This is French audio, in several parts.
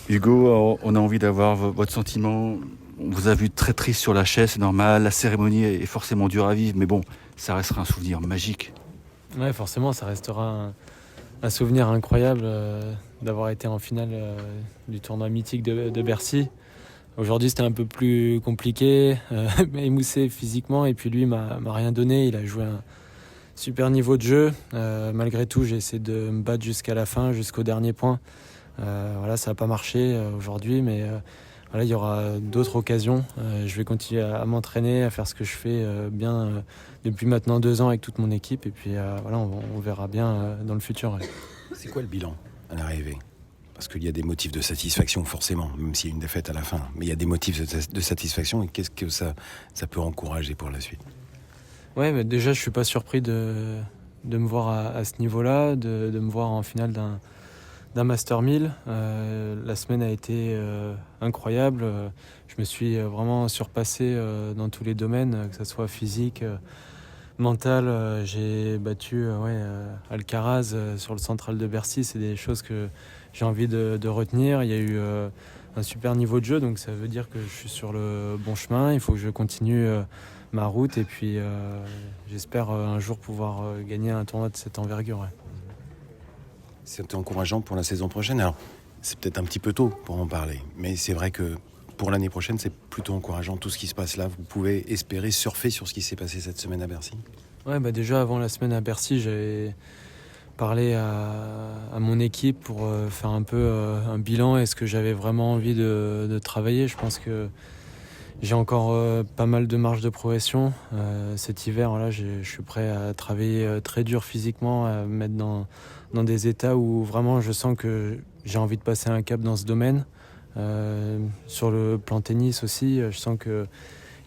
Hugo, on a envie d'avoir votre sentiment. On vous a vu très triste sur la chaise, c'est normal. La cérémonie est forcément dure à vivre, mais bon, ça restera un souvenir magique. Ouais, forcément, ça restera un souvenir incroyable d'avoir été en finale du tournoi mythique de Bercy. Aujourd'hui, c'était un peu plus compliqué, émoussé physiquement, et puis lui m'a rien donné. Il a joué un super niveau de jeu. Malgré tout, j'ai essayé de me battre jusqu'à la fin, jusqu'au dernier point. Voilà, ça n'a pas marché aujourd'hui, mais voilà, il y aura d'autres occasions. Je vais continuer à m'entraîner, à faire ce que je fais bien depuis maintenant 2 ans avec toute mon équipe. Et puis voilà, on verra bien dans le futur. Ouais. C'est quoi le bilan à l'arrivée ? Parce qu'il y a des motifs de satisfaction forcément, même s'il y a une défaite à la fin. Mais il y a des motifs de satisfaction et qu'est-ce que ça peut encourager pour la suite ? Ouais, mais déjà, je suis pas surpris de me voir à ce niveau-là, de me voir en finale d'un Master 1000. La semaine a été incroyable. Je me suis vraiment surpassé dans tous les domaines, que ce soit physique, mental. J'ai battu Alcaraz sur le central de Bercy. C'est des choses que j'ai envie de retenir. Il y a eu un super niveau de jeu, donc ça veut dire que je suis sur le bon chemin. Il faut que je continue ma route et puis j'espère un jour pouvoir gagner un tournoi de cette envergure. Ouais. C'est encourageant pour la saison prochaine. Alors, c'est peut-être un petit peu tôt pour en parler, mais c'est vrai que pour l'année prochaine, c'est plutôt encourageant tout ce qui se passe là. Vous pouvez espérer surfer sur ce qui s'est passé cette semaine à Bercy ? Ouais, déjà avant la semaine à Bercy, j'avais parlé à mon équipe pour faire un peu un bilan. Est-ce que j'avais vraiment envie de travailler ? Je pense que j'ai encore pas mal de marge de progression. Cet hiver, là, je suis prêt à travailler très dur physiquement, à me mettre dans des états où vraiment je sens que j'ai envie de passer un cap dans ce domaine. Sur le plan tennis aussi, je sens qu'il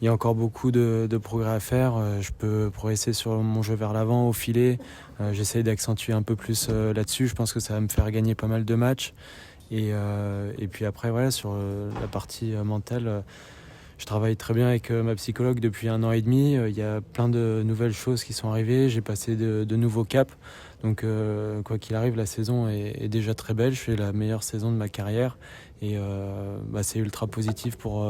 y a encore beaucoup de progrès à faire. Je peux progresser sur mon jeu vers l'avant, au filet. J'essaye d'accentuer un peu plus là-dessus. Je pense que ça va me faire gagner pas mal de matchs. Et puis après, voilà, sur la partie mentale, je travaille très bien avec ma psychologue depuis 1 an et demi. Il y a plein de nouvelles choses qui sont arrivées. J'ai passé de nouveaux caps. Donc quoi qu'il arrive, la saison est déjà très belle. Je fais la meilleure saison de ma carrière. Et c'est ultra positif pour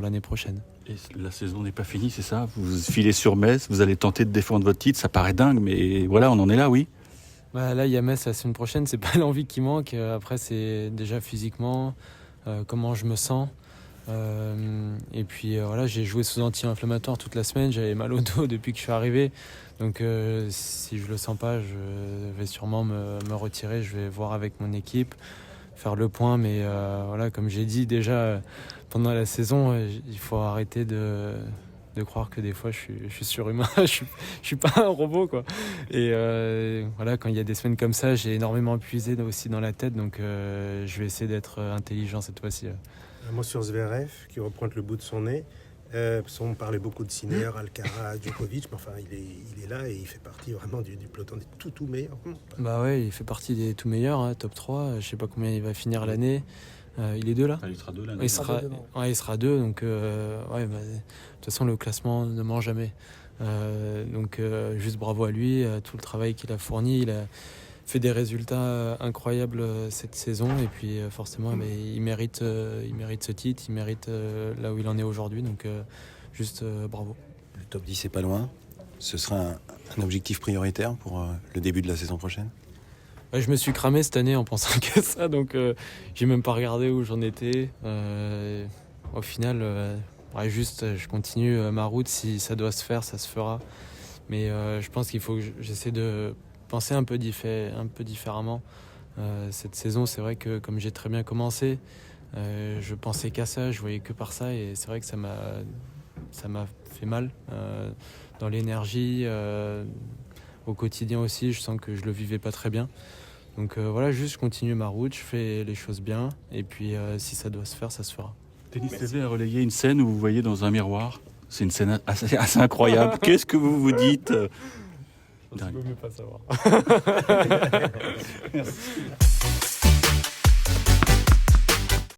l'année prochaine. Et la saison n'est pas finie, c'est ça ? Vous filez sur Metz, vous allez tenter de défendre votre titre. Ça paraît dingue, mais voilà, on en est là, oui. Là, il y a Metz la semaine prochaine. C'est pas l'envie qui manque. Après, c'est déjà physiquement, comment je me sens. Et puis voilà, j'ai joué sous anti-inflammatoire toute la semaine, j'avais mal au dos depuis que je suis arrivé, donc si je le sens pas, je vais sûrement me retirer. Je vais voir avec mon équipe, faire le point, mais voilà, comme j'ai dit déjà pendant la saison, il faut arrêter de croire que des fois je suis surhumain. je suis pas un robot, quoi. Et voilà, quand il y a des semaines comme ça, j'ai énormément épuisé aussi dans la tête, donc je vais essayer d'être intelligent cette fois-ci. Un mot sur Zverev, qui repointe le bout de son nez. On parlait beaucoup de Sinner, Alcaraz, Djokovic, mais enfin, il est là et il fait partie vraiment du peloton des tout meilleurs. Bah ouais, il fait partie des tout meilleurs, hein, top 3. Je sais pas combien il va finir l'année. Il est 2 là ? Il sera 2 l'année. Il sera 2, donc de toute façon, le classement ne ment jamais. Donc juste bravo à lui, tout le travail qu'il a fourni. Il a fait des résultats incroyables cette saison et puis forcément il mérite ce titre, il mérite là où il en est aujourd'hui, donc juste bravo. Le top 10 c'est pas loin, ce sera un objectif prioritaire pour le début de la saison prochaine ? Je me suis cramé cette année en pensant que ça, donc j'ai même pas regardé où j'en étais. Au final, je continue ma route, si ça doit se faire, ça se fera. Mais je pense qu'il faut que j'essaie de penser un peu différemment. Cette saison, c'est vrai que comme j'ai très bien commencé, je pensais qu'à ça, je voyais que par ça, et c'est vrai que ça m'a fait mal dans l'énergie, au quotidien aussi. Je sens que je le vivais pas très bien. Donc voilà, juste je continue ma route, je fais les choses bien, et puis si ça doit se faire, ça se fera. Tennis TV a relayé une scène où vous voyez dans un miroir. C'est une scène assez incroyable. Qu'est-ce que vous vous dites ? Je ne peux mieux pas savoir. Merci.